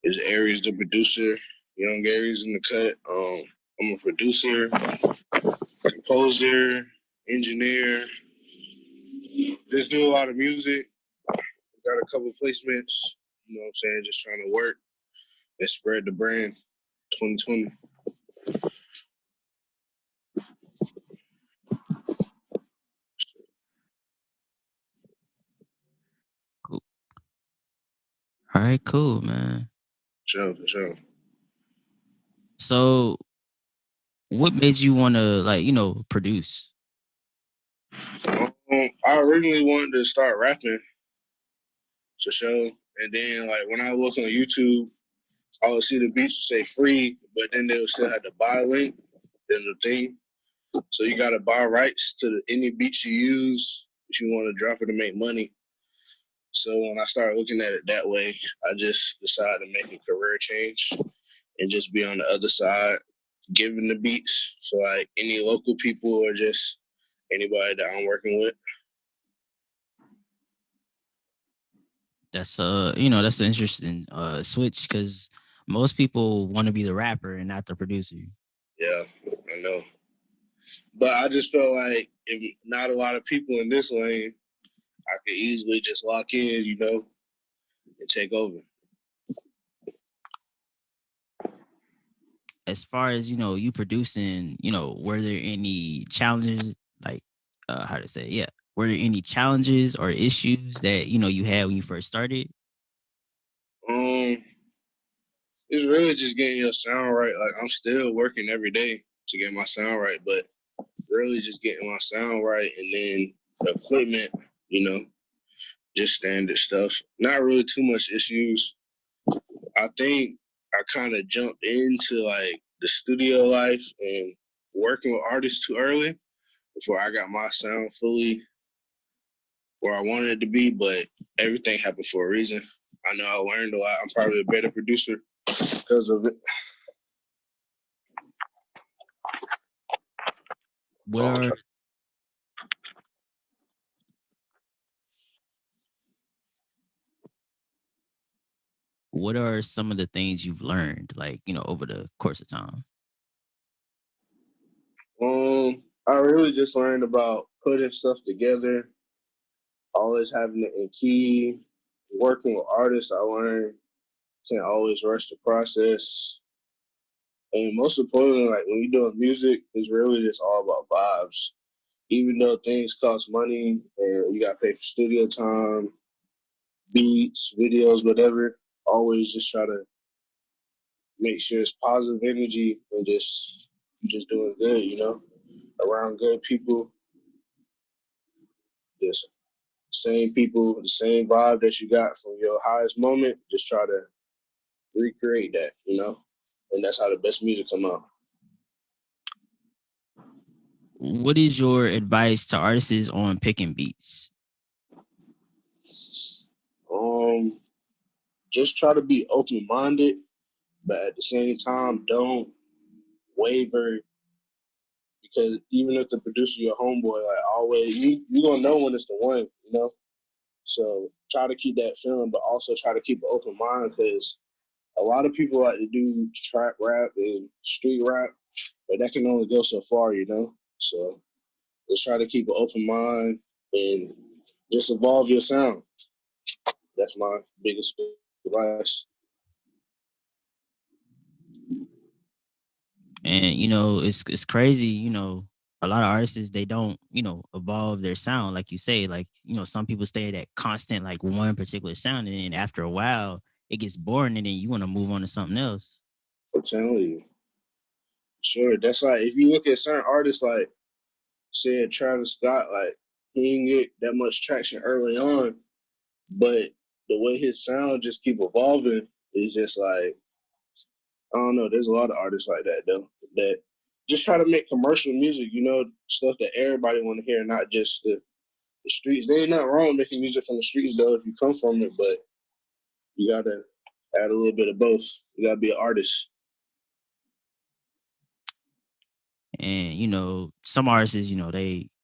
is Aries the producer. Young Aries in the cut. I'm a producer, composer, engineer. Just do a lot of music. Got a couple placements. You know what I'm saying? Just trying to work and spread the brand. 2020. Cool. All right, cool, man. For sure. So, what made you want to produce? I originally wanted to start rapping for sure. And then like when I look on YouTube, I would see the beats would say free, but then they would still have to buy a link in the thing. So you gotta buy rights to any beats you use if you want to drop it to make money. So when I started looking at it that way, I just decided to make a career change and just be on the other side, giving the beats for like any local people or just anybody that I'm working with. That's that's an interesting switch because most people want to be the rapper and not the producer. Yeah, I know. But I just felt like if not a lot of people in this lane, I could easily just lock in, and take over. As far as you producing, were there any challenges like how to say, yeah, were there any challenges or issues that you had when you first started? Um, it's really just getting your sound right. Like I'm still working every day to get my sound right, but really just getting my sound right and then the equipment, you know, just standard stuff. Not really too much issues. I think I kind of jumped into like the studio life and working with artists too early before I got my sound fully where I wanted it to be, but everything happened for a reason. I know I learned a lot. I'm probably a better producer because of it. What are what are some of the things you've learned, like over the course of time? I really just learned about putting stuff together, always having it in key, working with artists. I learned can't always rush the process. And most importantly, like when you're doing music, it's really just all about vibes. Even though things cost money and you got to pay for studio time, beats, videos, whatever, always just try to make sure it's positive energy and just doing good, around good people, just same people, the same vibe that you got from your highest moment, just try to recreate that, and that's how the best music come out. What is your advice to artists on picking beats? Um, just try to be open minded, but at the same time, don't waver because even if the producer your homeboy, like always, you gonna know when it's the one. So try to keep that feeling, but also try to keep an open mind because a lot of people like to do trap rap and street rap, but that can only go so far. So just try to keep an open mind and just evolve your sound. That's my biggest advice. And it's crazy. A lot of artists, they don't evolve their sound, like you say. Like some people stay at that constant like one particular sound, and then after a while it gets boring, and then you want to move on to something else. I'm telling you, sure. That's like if you look at certain artists, like said Travis Scott, like he didn't get that much traction early on, but the way his sound just keep evolving is just like I don't know. There's a lot of artists like that though that just try to make commercial music, stuff that everybody want to hear, not just the streets. There ain't nothing wrong making music from the streets though if you come from it, but you gotta add a little bit of both. You gotta be an artist. And some artists,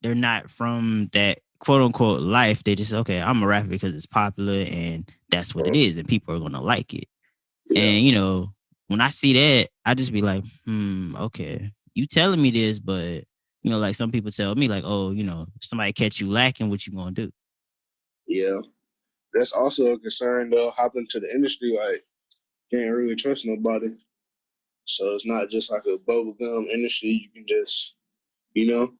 they're not from that quote unquote life. They just, okay, I'm a rapper because it's popular and that's what it is, and people are gonna like it. Yeah, And when I see that, I just be like, okay, you telling me this, but like some people tell me, like, oh, if somebody catch you lacking, what you gonna do? yeah. That's also a concern though. Hopping to the industry, like can't really trust nobody. So it's not just like a bubblegum industry. You can just, you know,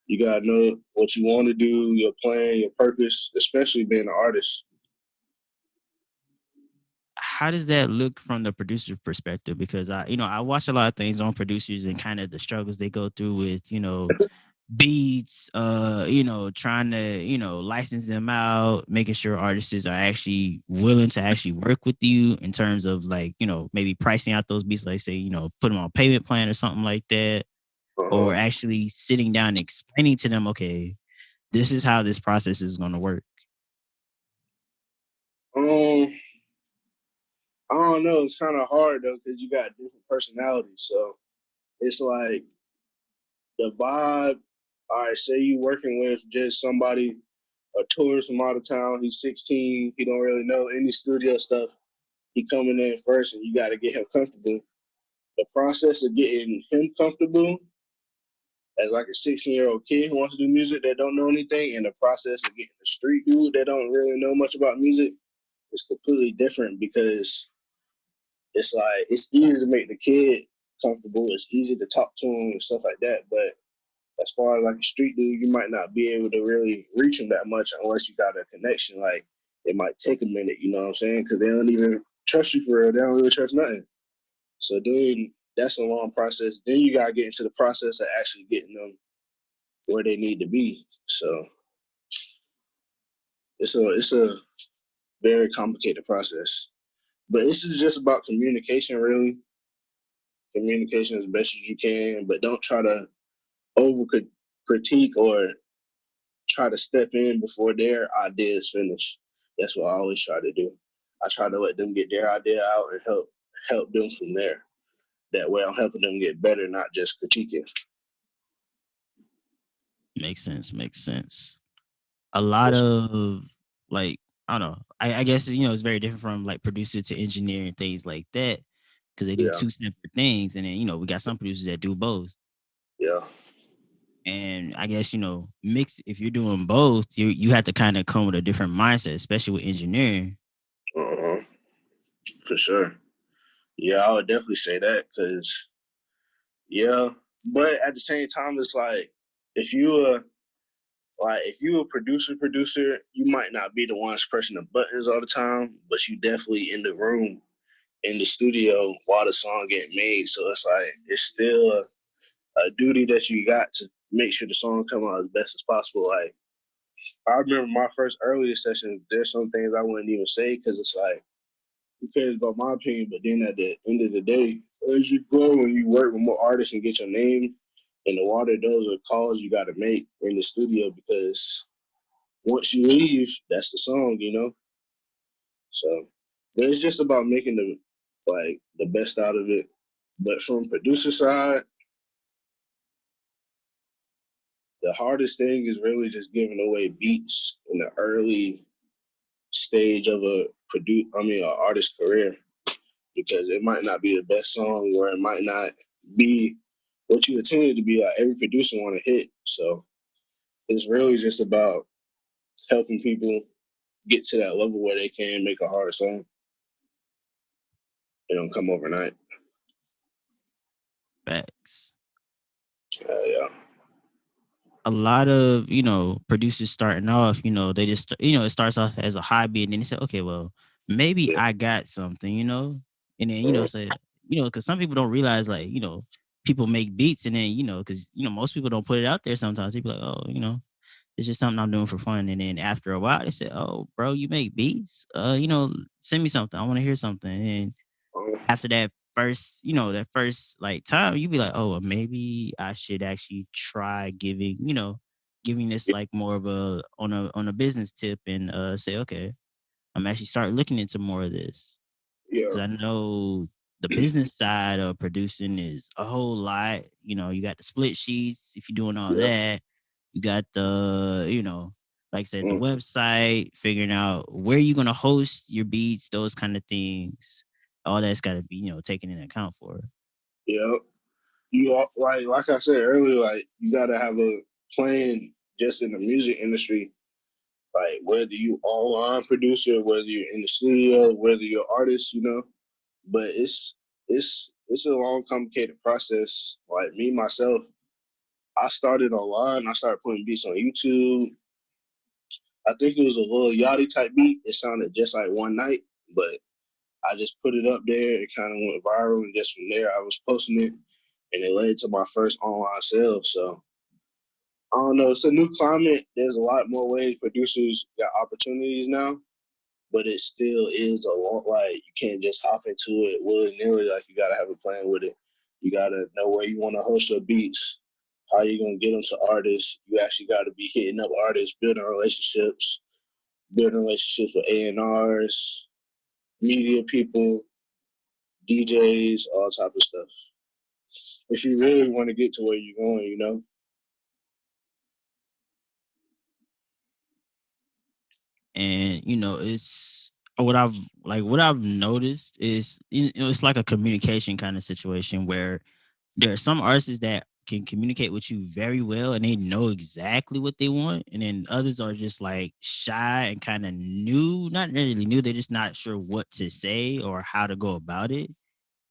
you gotta know what you want to do, your plan, your purpose, especially being an artist. How does that look from the producer's perspective? Because I watch a lot of things on producers and kind of the struggles they go through with, beats, trying to, license them out, making sure artists are actually willing to actually work with you in terms of like, maybe pricing out those beats, like say, put them on a payment plan or something like that, Uh-huh. or actually sitting down and explaining to them, okay, this is how this process is going to work. Um, I don't know. It's kind of hard though because you got different personalities. So it's like the vibe. All right, say you working with just somebody, a tourist from out of town. He's 16. He don't really know any studio stuff. He coming in first, and you got to get him comfortable. The process of getting him comfortable as like a 16-year-old kid who wants to do music that don't know anything, and the process of getting a street dude that don't really know much about music is completely different because it's like it's easy to make the kid comfortable. It's easy to talk to him and stuff like that. But as far as like a street dude, you might not be able to really reach him that much unless you got a connection. Like it might take a minute, you know what I'm saying? Because they don't even trust you for real. They don't really trust nothing. So then that's a long process. Then you gotta get into the process of actually getting them where they need to be. So it's a very complicated process. But this is just about communication, really. Communication as best as you can, but don't try to over critique or try to step in before their idea is finished. That's what I always try to do. I try to let them get their idea out and help them from there. That way, I'm helping them get better, not just critiquing. Makes sense. Makes sense. A lot Yes, of like, I don't know. I guess it's very different from like producer to engineer and things like that because they do yeah, two separate things. And then we got some producers that do both. yeah, And I guess mix if you're doing both, you have to kind of come with a different mindset, especially with engineering. uh-huh, for sure. Yeah, I would definitely say that because yeah, but at the same time, it's like if you if you a producer, you might not be the one pressing the buttons all the time, but you definitely in the room in the studio while the song getting made. So it's like it's still a duty that you got to make sure the song come out as best as possible. Like I remember my first earlier sessions, there's some things I wouldn't even say because it's like who cares about my opinion? But then at the end of the day, as you grow and you work with more artists and get your name in the water, those are calls you got to make in the studio because once you leave, that's the song, you know. So, but it's just about making the best out of it. But from producer side, the hardest thing is really just giving away beats in the early stage of an artist career because it might not be the best song or it might not be what you intended to be. Like every producer want to hit, so it's really just about helping people get to that level where they can make a hard song. It don't come overnight. Facts. Yeah, A lot of producers starting off, they just it starts off as a hobby, and then they say, okay, well, maybe yeah, I got something, and then uh, say, because some people don't realize like people make beats, and then because most people don't put it out there. Sometimes people like, oh, it's just something I'm doing for fun, and then after a while, they say, oh, bro, you make beats, send me something, I want to hear something, and uh, after that first like time, you be like, oh, well, maybe I should actually try giving this yeah, like more of a business tip and say, okay, I'm actually start looking into more of this yeah, because I know the business side of producing is a whole lot. You got the split sheets if you're doing all yeah, that. You got the, like I said, the uh, website, figuring out where you're gonna host your beats, those kind of things. all that's got to be, taken into account for. Yeah. You are like I said earlier, like you gotta have a plan just in the music industry. Like whether you online producer, whether you're in the studio, whether you're artist, But it's a long, complicated process. Like me myself, I started online. I started putting beats on YouTube. I think it was a little Yachty type beat. It sounded just like One Night, but I just put it up there. It kind of went viral, and just from there, I was posting it, and it led to my first online sales. So I don't know. It's a new climate. There's a lot more ways producers got opportunities now, but it still is a long. Like you can't just hop into it willy nilly. Like you gotta have a plan with it. You gotta know where you want to host your beats. How you gonna get them to artists? You actually got to be hitting up artists, building relationships with A&Rs, media people, DJs, all type of stuff. If you really want to get to where you're going. And it's what I've noticed is it's like a communication kind of situation where there are some artists that can communicate with you very well and they know exactly what they want, and then others are just like shy and kind of new, not really new, they're just not sure what to say or how to go about it.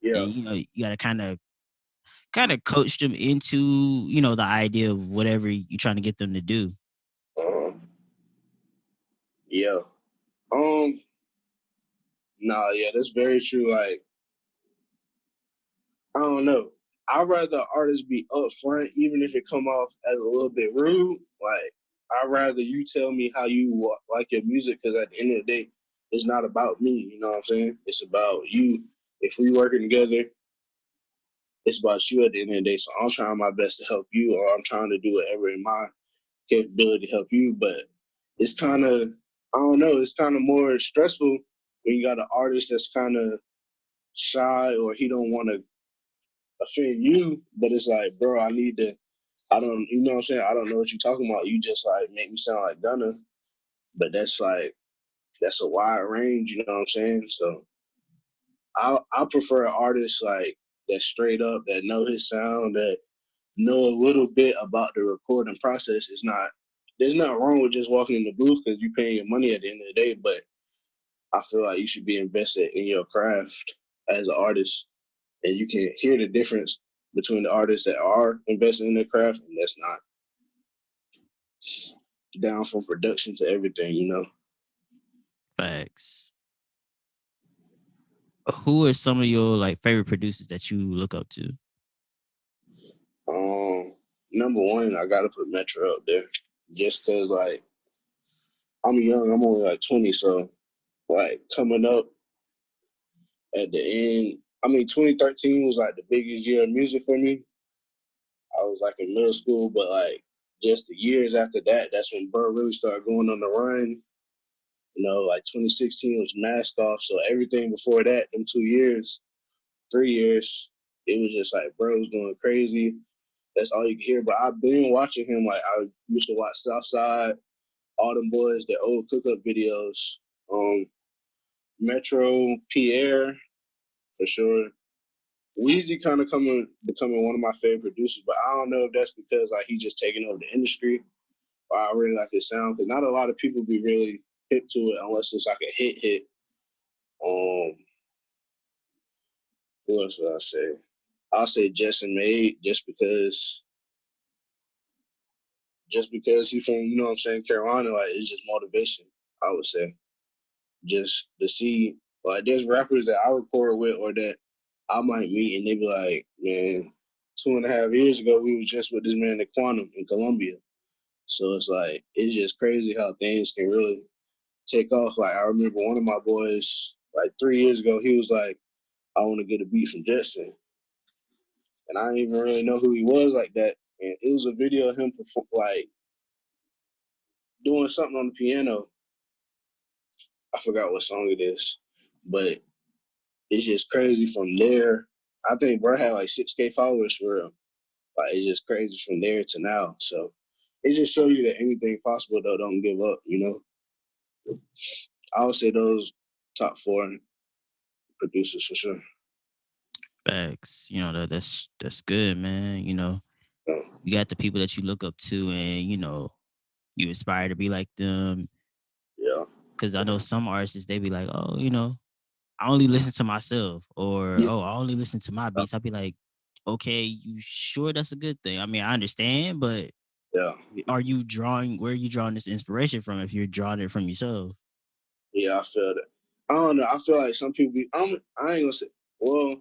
And Yeah. you got to kind of coach them into the idea of whatever you're trying to get them to do. Um. Yeah. Um. Nah. Yeah. That's very true. Like I don't know. I'd rather artists be upfront, even if it come off as a little bit rude. Like I'd rather you tell me how you like your music, because at the end of the day, it's not about me. You know what I'm saying? It's about you. If we working together, it's about you at the end of the day. So I'm trying my best to help you, or I'm trying to do whatever in my capability to help you. But it's kind of, I don't know, it's kind of more stressful when you got an artist that's kind of shy, or he don't want to offend you, but it's like, bro, I don't, you know what I'm saying? I don't know what you're talking about. You just like make me sound like Gunna, but that's a wide range, you know what I'm saying? So I prefer artists like that straight up, that know his sound, that know a little bit about the recording process. There's nothing wrong with just walking in the booth because you're paying your money at the end of the day, but I feel like you should be invested in your craft as an artist, and you can hear the difference between the artists that are investing in their craft and that's not, down from production to everything. Facts. Who are some of your like favorite producers that you look up to? Um, Number one, I gotta put Metro up there, just cause like I'm young. I'm only like 20, so like coming up at the end. I mean, 2013 was like the biggest year of music for me. I was like in middle school, but like just the years after that, that's when Burr really started going on the run. Like 2016 was Mask Off, so everything before that, them 2 years, 3 years, it was just like bro was going crazy. That's all you can hear. But I've been watching him. Like I used to watch Southside, all them boys, their old cook up videos. Um, Metro, Pierre, for sure. Weezy kind of becoming one of my favorite producers, but I don't know if that's because like he just taking over the industry, or I really like his sound, because not a lot of people be really hip to it unless it's like a hit. Um, who else would I say? I'll say Justin Made, just because he's from, what I'm saying, Carolina. Like it's just motivation, I would say, just to see, like there's rappers that I record with or that I might meet and they be like, man, 2.5 years ago we was just with this man at Quantum in Colombia. So it's like it's just crazy how things can really take off. Like I remember one of my boys like 3 years ago, he was like, I want to get a beat from Justin, and I didn't even really know who he was like that. And it was a video of him like doing something on the piano. I forgot what song it is, but it's just crazy from there. I think bro had like 6K followers for real. Like it's just crazy from there to now. So it just shows you that anything possible though. Don't give up. I would say those top four. producers for sure. Facts. That's good, man. So, You got the people that you look up to, and you aspire to be like them. yeah. Because I know some artists, they be like, oh, I only listen to myself, or Yeah. oh, I only listen to my beats. I'd be like, okay, you sure that's a good thing? I mean, I understand, but Yeah. where are you drawing this inspiration from if you're drawing it from yourself? Yeah, I feel that. I don't know. I feel like some people I ain't gonna say, well,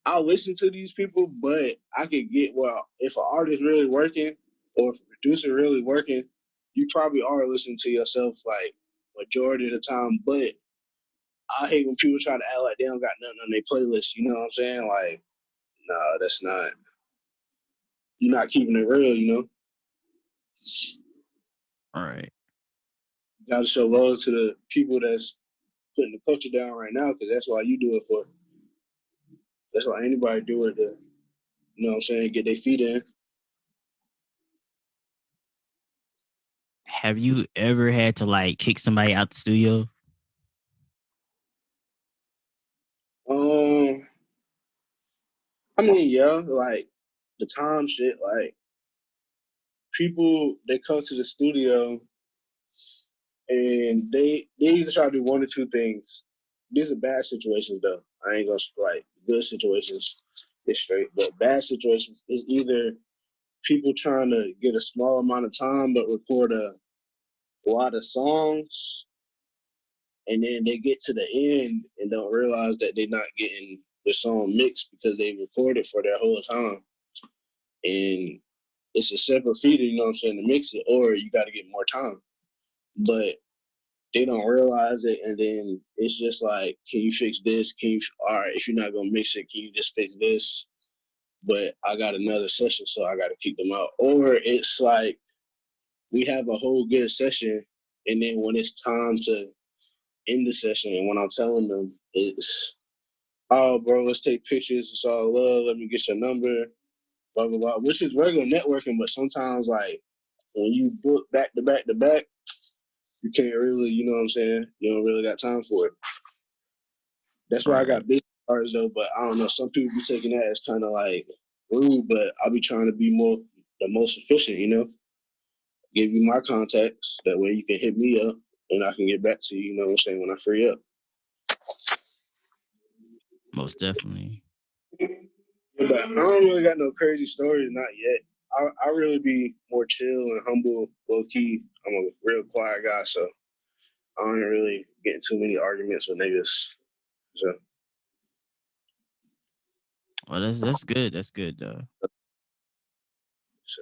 I'll listen to these people, but I could get, well, if an artist really working or if a producer really working, you probably are listening to yourself like majority of the time. But I hate when people try to act like they don't got nothing on their playlist. You know what I'm saying? Like, no, that's not. You're not keeping it real. All right. You got to show love to the people that's putting the culture down right now, because that's why you do it for. That's why anybody do it to, you know what I'm saying, get their feet in. Have you ever had to like kick somebody out the studio? Um, I mean, yeah, like the time shit, like people they come to the studio and they either try to do one or two things. These are bad situations though. I ain't gonna like good situations is straight, but bad situations is either people trying to get a small amount of time but record a lot of songs, and then they get to the end and don't realize that they're not getting the song mixed because they recorded for their whole time. And it's a separate feeder, you know what I'm saying, to mix it, or you got to get more time. But they don't realize it, and then it's just like, can you fix this? All right, if you're not gonna mix it, can you just fix this? But I got another session, so I got to keep them out. Or it's like we have a whole good session, and then when it's time to end the session, and when I'm telling them, it's, oh, bro, let's take pictures. It's all love. Let me get your number. Blah blah blah. Which is regular networking, but sometimes like when you book back to back to back, you can't really, you know what I'm saying? You don't really got time for it. That's All why I right. got big cards though, but I don't know. Some people be taking that as kind of like rude, but I'll be trying to be the most efficient, give you my contacts. That way you can hit me up and I can get back to you, you know what I'm saying, when I free up. Most definitely. But I don't really got no crazy stories, not yet. I really be more chill and humble, low key. I'm a real quiet guy, so I don't really get in too many arguments with niggas. So, Well, that's good. That's good though. so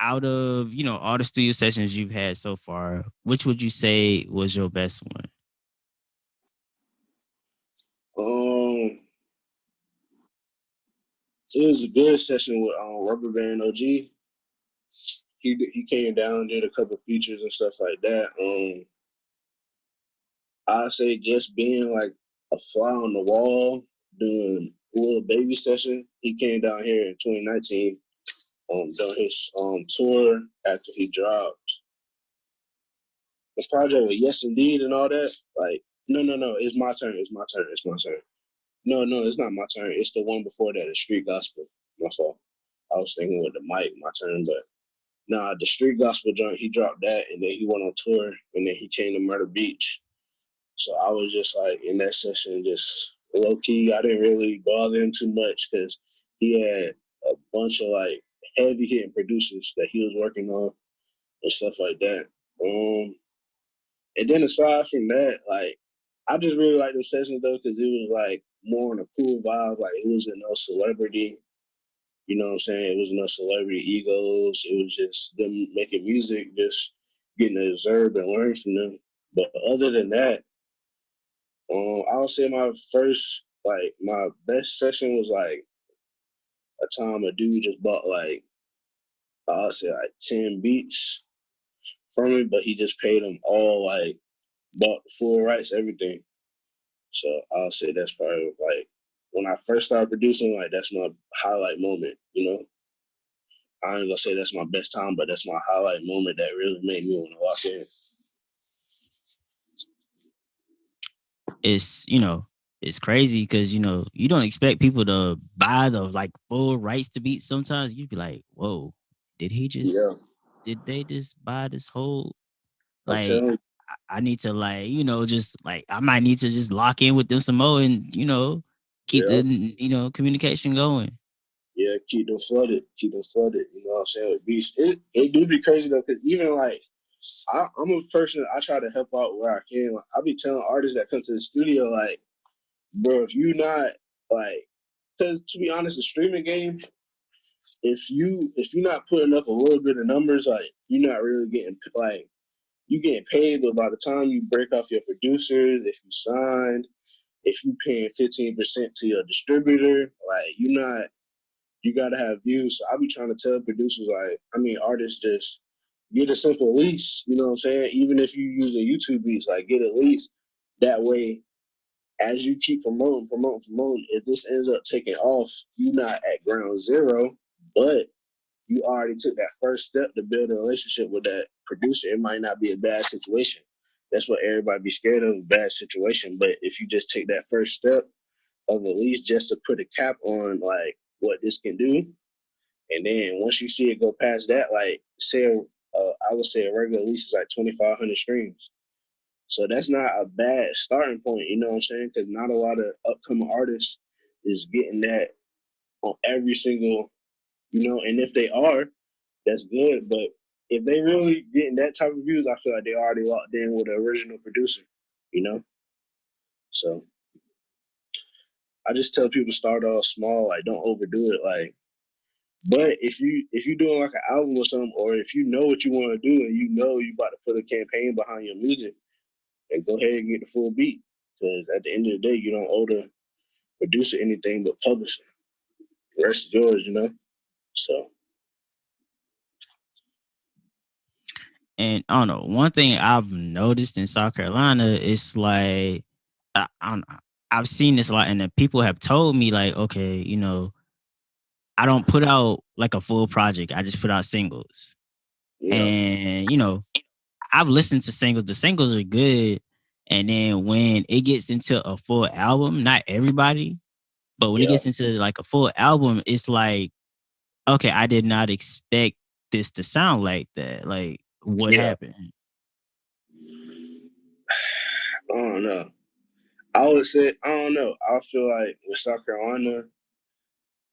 Out of all the studio sessions you've had so far, which would you say was your best one? um, it was a good session with Rubber Band OG. He came down, did a couple features and stuff like that. I say just being like a fly on the wall doing a little baby session. He came down here in 2019, done his tour after he dropped the project with Yes Indeed and all that. Like, no, it's my turn. It's my turn. It's my turn. No, it's not my turn. It's the one before that, the Street Gospel. My fault. I was thinking with the mic, my turn, but nah, the Street Gospel joint, he dropped that, and then he went on tour, and then he came to Myrtle Beach. So I was just like in that session, just low key. I didn't really bother him too much because he had a bunch of like heavy hitting producers that he was working on and stuff like that. And then aside from that, like I just really like them sessions though because it was like more on a cool vibe. Like it wasn't no celebrity. You know what I'm saying? It was no celebrity egos. It was just them making music, just getting to observe and learn from them. But other than that, I would say my best session was like a time a dude just bought like, I'll say like 10 beats from me, but he just paid them all, like bought the full rights, everything. So I'll say that's probably like when I first started producing, like that's my highlight moment. I ain't gonna say that's my best time, but that's my highlight moment that really made me want to walk in. it's it's crazy because you don't expect people to buy the like full rights to beats. Sometimes you'd be like, whoa, did he Yeah, just did they just buy this whole I'm like telling you. I need to like just like I might need to just lock in with them some more and keep the Yeah, communication going. yeah, keep them flooded. You know what I'm saying? With beats, it do be crazy though, because even like I'm a person. I try to help out where I can. Like, I be telling artists that come to the studio, like, bro, if you not like, because to be honest, the streaming game, if you're not putting up a little bit of numbers, like you're not really getting like you getting paid. But by the time you break off your producers, if you signed, if you paying 15% to your distributor, like you're not. You gotta have views. So I be trying to tell producers, like, I mean, artists just get a simple lease. You know what I'm saying? Even if you use a YouTube beats, like get a lease. That way, as you keep promoting, if this ends up taking off, you're not at ground zero, but you already took that first step to build a relationship with that producer. It might not be a bad situation. That's what everybody be scared of, a bad situation. But if you just take that first step of at least just to put a cap on like what this can do, and then once you see it go past that, like say, I would say a regular lease is like 2,500 streams. So that's not a bad starting point. You know what I'm saying? Because not a lot of upcoming artists is getting that on every single, and if they are, that's good. But if they really getting that type of views, I feel like they already locked in with the original producer. You know, so I just tell people start off small, like don't overdo it, like. But if you're doing like an album or something, or if you know what you want to do and you know you about to put a campaign behind your music, then go ahead and get the full beat. Because at the end of the day, you don't owe the producer anything but publishing. The rest is yours. So And I don't know. One thing I've noticed in South Carolina is like I don't know, I've seen this a lot, and then people have told me like, okay, I don't put out like a full project. I just put out singles, yeah, and I've listened to singles. The singles are good, and then when it gets into a full album, not everybody, but when it yeah, gets into like a full album, it's like, okay, I did not expect this to sound like that. Like, what yeah. happened? I don't know. I would say I don't know. I feel like with South Carolina,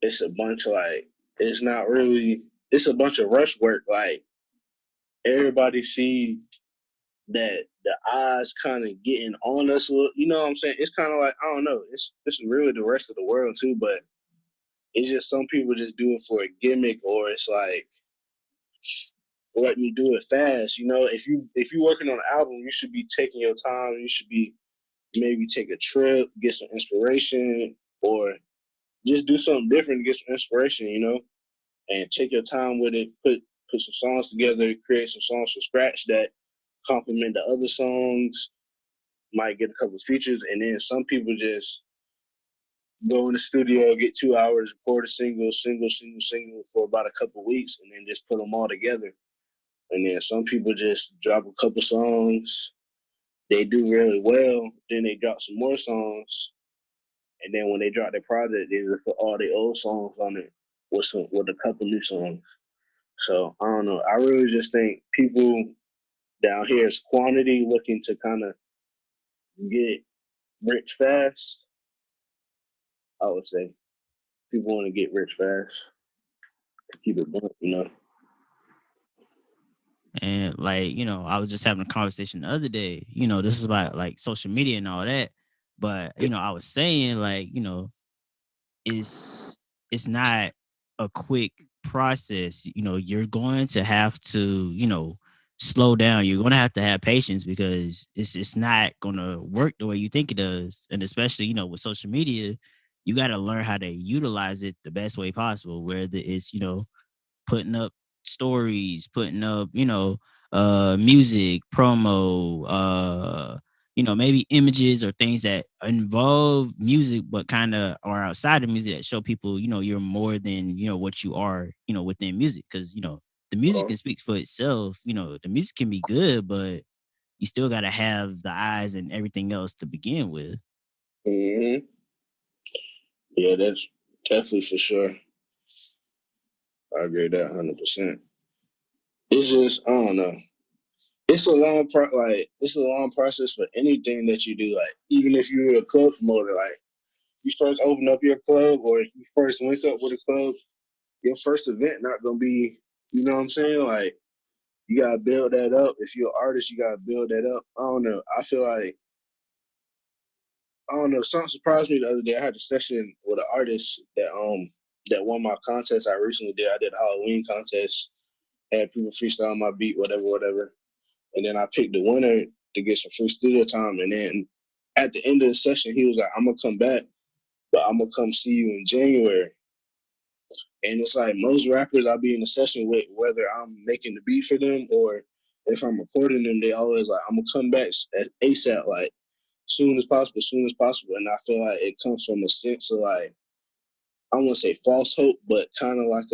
it's a bunch of like it's not really. It's a bunch of rush work. Like everybody see that the eyes kind of getting on us. You know what I'm saying? It's kind of like I don't know. It's really the rest of the world too, but it's just some people just do it for a gimmick, or it's like let me do it fast. If you working on an album, you should be taking your time. You should be maybe take a trip, get some inspiration, or just do something different to get some inspiration. And take your time with it. Put some songs together, create some songs from scratch that complement the other songs. Might get a couple of features, and then some people just go in the studio, get 2 hours, record a single for about a couple of weeks, and then just put them all together. And then some people just drop a couple songs, they do really well, then they drop some more songs, and then when they drop their project, they just put all the old songs on it with a couple new songs. So I don't know. I really just think people down here is quantity looking to kind of get rich fast. I would say people want to get rich fast. To keep it blunt. And like, I was just having a conversation the other day. This is about like social media and all that. But I was saying like, it's it's not a quick process. You're going to have to, slow down. You're going to have patience because it's not going to work the way you think it does. And especially, with social media, you got to learn how to utilize it the best way possible, whether it's, putting up stories, putting up, music, promo, maybe images or things that involve music but kind of are outside of music that show people, you're more than, what you are, within music. Cause the music Uh, can speak for itself. The music can be good, but you still got to have the eyes and everything else to begin with. Mm-hmm. Yeah, that's definitely for sure. I agree with that 100%. It's just I don't know. It's a it's a long process for anything that you do. Like even if you're a club promoter, like you first open up your club or if you first link up with a club, your first event not gonna be, you know what I'm saying? Like you gotta build that up. If you're an artist, you gotta build that up. I don't know. I feel like I don't know. Something surprised me the other day. I had a session with an artist that won my contest I recently did. I did a Halloween contest, had people freestyle my beat, whatever. And then I picked the winner to get some free studio time. And then at the end of the session, he was like, I'm gonna come back, but I'm gonna come see you in January. And it's like most rappers I be in a session with, whether I'm making the beat for them or if I'm recording them, they always like, I'm gonna come back ASAP, like soon as possible. And I feel like it comes from a sense of like, I won't say false hope, but kind of like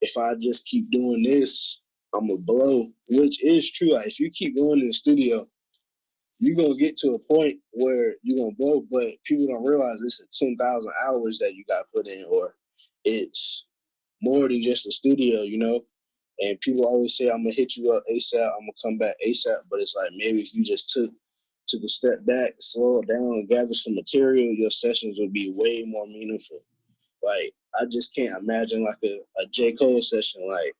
if I just keep doing this, I'm gonna blow, which is true. Like if you keep going in the studio, you're gonna get to a point where you're gonna blow, but people don't realize this is 10,000 hours that you got put in, or it's more than just a studio, you know. And people always say, "I'm gonna hit you up ASAP. I'm gonna come back ASAP." But it's like maybe if you just took a step back, slow it down, and gather some material, your sessions would be way more meaningful. Like I just can't imagine like a J. Cole session. Like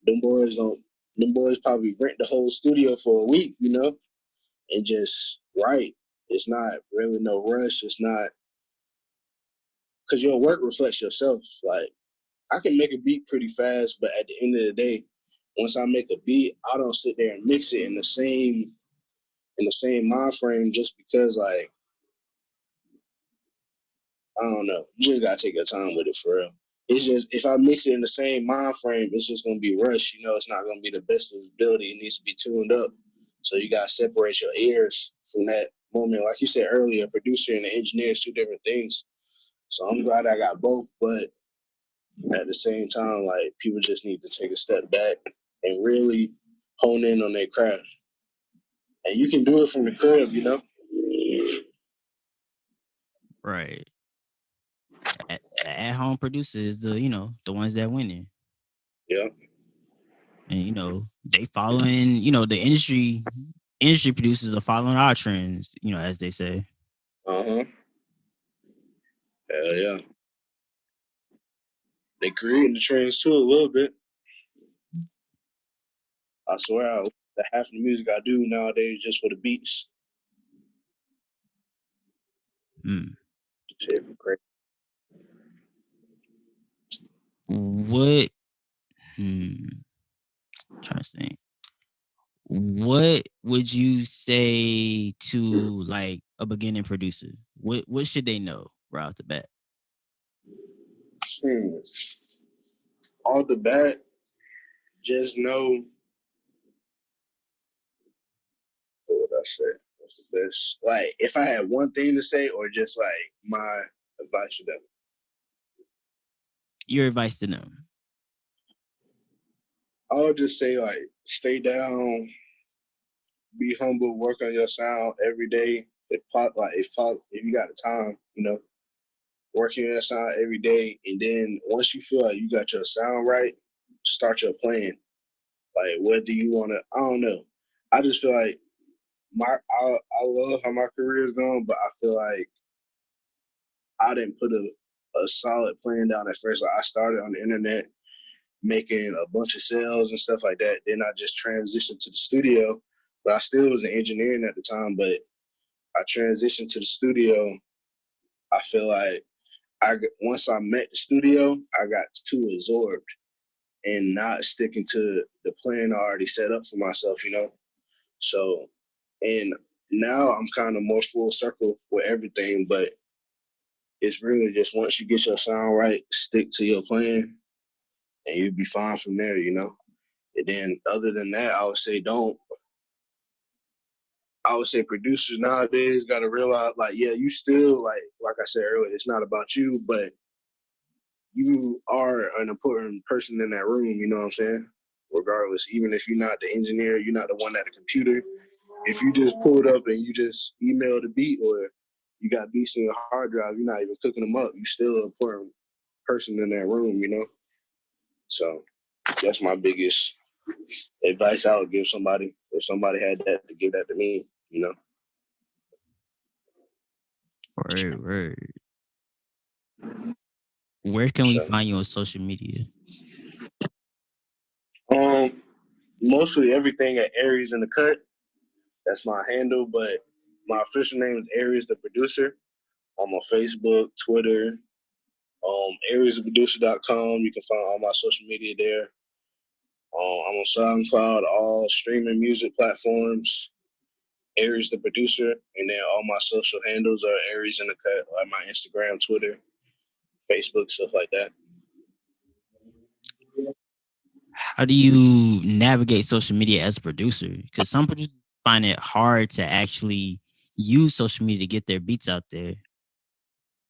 them boys don't. Them boys probably rent the whole studio for a week, you know, and just write. It's not really no rush. It's not because your work reflects yourself. Like I can make a beat pretty fast, but at the end of the day, once I make a beat, I don't sit there and mix it in the same mind frame just because like I don't know. You just gotta take your time with it for real. It's just if I mix it in the same mind frame, it's just gonna be rushed. You know, it's not gonna be the best of its ability. It needs to be tuned up. So you gotta separate your ears from that moment. Like you said earlier, a producer and an engineer is two different things. So I'm glad I got both, but at the same time, like people just need to take a step back and really hone in on their craft. And you can do it from the crib, you know? Right. The at-home producers, the ones that winning. Yeah. And they following, the industry producers are following our trends, as they say. Uh-huh. Hell yeah. They creating the trends too a little bit. I swear, the half of the music I do nowadays just for the beats. Hmm. Shit, great. What? Hmm. Trying to think. What would you say to like a beginning producer? What should they know right off the bat? Hmm. All the bat, just know what would I say? What's the best? Like, if I had one thing to say, or just like my advice to them, Your advice to them. I would just say like, stay down, be humble, work on your sound every day. If you got the time, you know, working on your sound every day, and then once you feel like you got your sound right, start your plan. Like whether you want to, I don't know. I just feel like I love how my career is going, but I feel like I didn't put a solid plan down at first. Like I started on the internet making a bunch of sales and stuff like that. Then I just transitioned to the studio, but I still was an engineering at the time. But I transitioned to the studio. I feel like once I met the studio, I got too absorbed and not sticking to the plan I already set up for myself. You know, so and now I'm kind of more full circle with everything, but it's really just once you get your sound right, stick to your plan, and you'll be fine from there, you know. And then other than that, I would say producers nowadays got to realize, like, yeah, you still like I said earlier, it's not about you, but you are an important person in that room. You know what I'm saying? regardless. Even if you're not the engineer, you're not the one at the computer. If you just pulled up and you just emailed a beat, or you got beats in your hard drive, you're not even cooking them up. You're still an important person in that room, you know? So that's my biggest advice I would give somebody. If somebody had that, to give that to me, you know? Word. Where can we So, find you on social media? um, mostly everything at Ariesinthecut. That's my handle, but my official name is Aries the Producer. I'm on Facebook, Twitter, ariestheproducer.com. You can find all my social media there. I'm on SoundCloud, all streaming music platforms, Aries the Producer, and then all my social handles are Ariesinthecut, like my Instagram, Twitter, Facebook, stuff like that. How do you navigate social media as a producer? Because some producers find it hard to actually use social media to get their beats out there.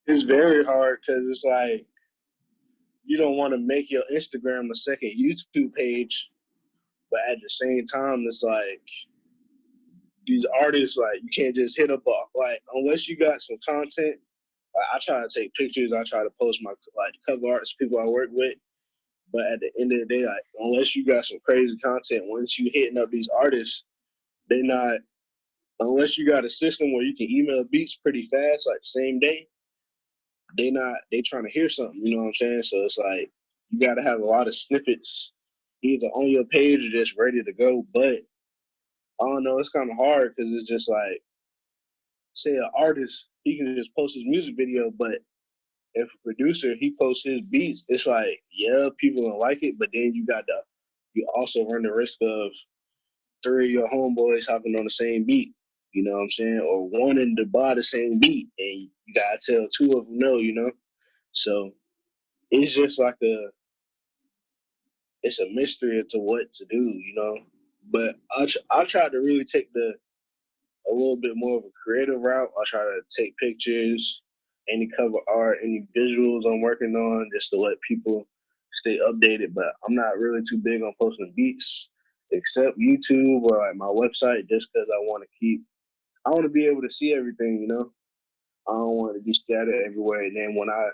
It's very hard because it's like you don't want to make your Instagram a second YouTube page, but at the same time, it's like these artists, like you can't just hit up like unless you got some content. Like, I try to take pictures. I try to post my like cover artists, people I work with. But at the end of the day, like unless you got some crazy content, once you hitting up these artists, they not unless you got a system where you can email beats pretty fast, like the same day. They trying to hear something. You know what I'm saying? So it's like you got to have a lot of snippets either on your page or just ready to go. But I don't know. It's kind of hard because it's just like say an artist, he can just post his music video, but if a producer he posts his beats, it's like, yeah, people don't like it, but then you also run the risk of three of your homeboys hopping on the same beat, you know what I'm saying? Or wanting to buy the same beat and you gotta tell two of them no, you know? So it's just like it's a mystery to what to do, you know? But I try to really take a little bit more of a creative route. I try to take pictures, any cover art, any visuals I'm working on, just to let people stay updated. But I'm not really too big on posting beats, except YouTube or like my website, just because I want to be able to see everything, you know? I don't want to be scattered everywhere. And then when I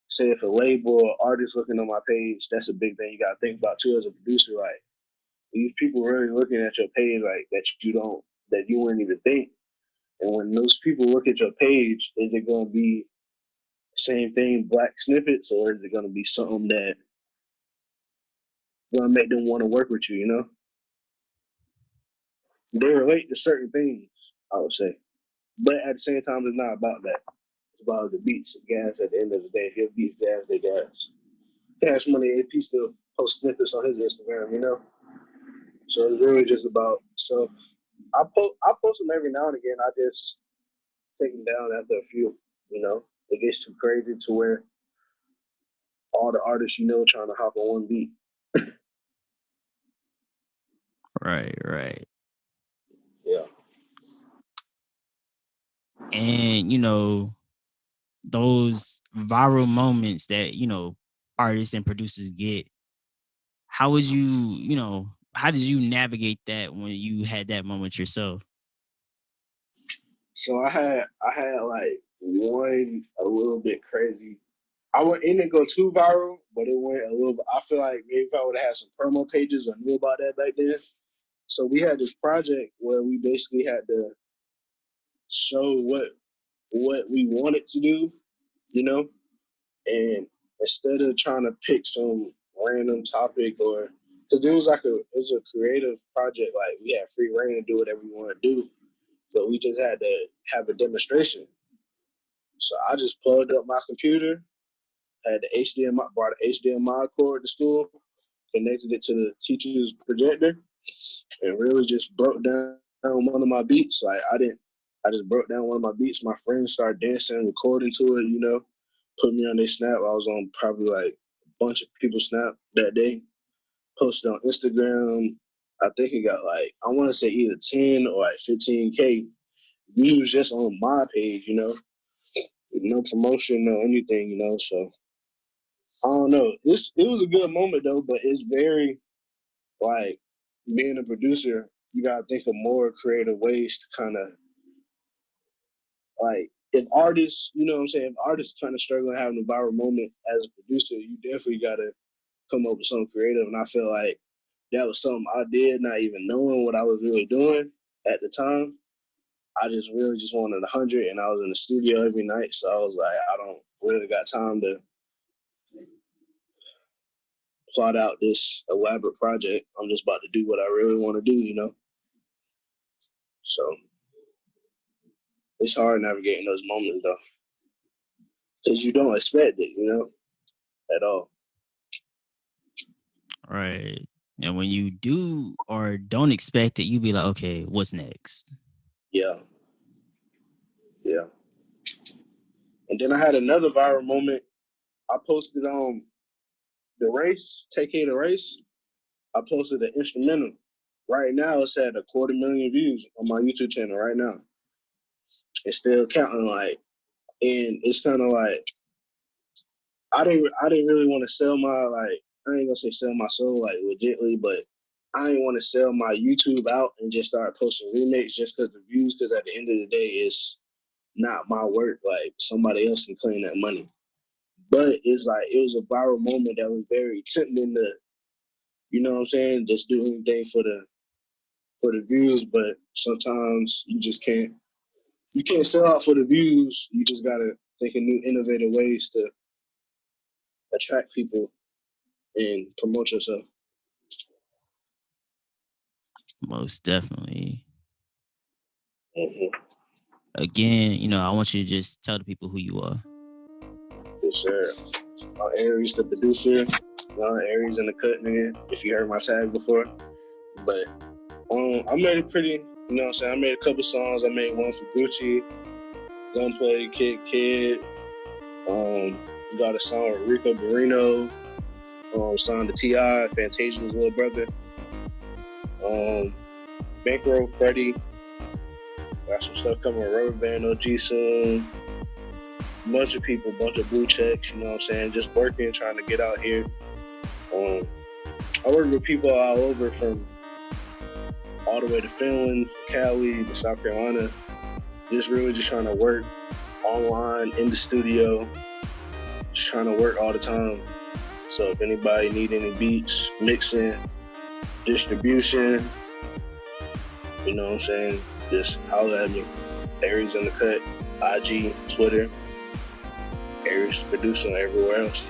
say if a label or artist looking on my page, that's a big thing you got to think about too as a producer. Like, these people really looking at your page like that you wouldn't even think. And when those people look at your page, is it going to be same thing, black snippets, or is it going to be something that going to make them want to work with you? You know, they relate to certain things, I would say, but at the same time, it's not about that. It's about the beats, gas. At the end of the day, if your beats gas, they gas. Cash Money AP still post snippets on his Instagram, you know. So it's really just about stuff. I post them every now and again. I just take them down after a few. You know, it gets too crazy to where all the artists you know trying to hop on one beat. Right. Yeah. And those viral moments that artists and producers get. How would how did you navigate that when you had that moment yourself? So I had like one a little bit crazy. It didn't go too viral, but it went a little. I feel like maybe if I would have had some promo pages or knew about that back then. So we had this project where we basically had to show what we wanted to do, you know, and instead of trying to pick some random topic or because it's a creative project, like we had free reign to do whatever we want to do, but we just had to have a demonstration. So I just plugged up my computer, had the HDMI, brought an HDMI cord to school, connected it to the teacher's projector, and really just broke down one of my beats. I just broke down one of my beats. My friends started dancing, recording to it, you know, put me on their snap. I was on probably like a bunch of people's snap that day, posted on Instagram. I think it got like, I want to say either 10 or like 15K views just on my page, you know, with no promotion, no anything, you know. So I don't know. It was a good moment though, but it's very like being a producer, you gotta think of more creative ways to kind of like if artists, you know what I'm saying, if artists kind of struggling having a viral moment as a producer, you definitely gotta come up with something creative. And I feel like that was something I did, not even knowing what I was really doing at the time. I just really just wanted 100, and I was in the studio every night. So I was like, I don't really got time to plot out this elaborate project. I'm just about to do what I really want to do, you know? So it's hard navigating those moments, though, because you don't expect it, you know, at all. Right. And when you do or don't expect it, you be like, okay, what's next? Yeah. Yeah. And then I had another viral moment. I posted the race, Take Care of the Race. I posted an instrumental. Right now, it's at 250,000 views on my YouTube channel right now. It's still counting, like, and it's kind of like I didn't really want to sell my like I ain't gonna say sell my soul like legitly, but I didn't want to sell my YouTube out and just start posting remakes just because the views. Because at the end of the day, it's not my work. Like somebody else can claim that money. But it's like it was a viral moment that was very tempting to, you know what I'm saying, just do anything for the views. But sometimes you just can't. You can't sell out for the views. You just gotta think of new, innovative ways to attract people and promote yourself. Most definitely. Mm-hmm. Again, I want you to just tell the people who you are. Yes, sir. Aries, the producer. Ariesinthecut, man. If you heard my tag before, but I made it pretty. You know what I'm saying? I made a couple songs. I made one for Gucci, Gunplay, Kid. Got a song with Rico Barrino. Signed to T.I., Fantasia's little brother. Bankroll Freddie. Got some stuff coming with Rubber Band OG soon. Bunch of people, bunch of blue checks, you know what I'm saying? Just working, trying to get out here. I work with people all over from all the way to Finland, Cali, to South Carolina. Just really just trying to work online, in the studio, just trying to work all the time. So if anybody need any beats, mixing, distribution, you know what I'm saying? Just holler at me. Ariesinthecut, IG, Twitter, Aries producer everywhere else.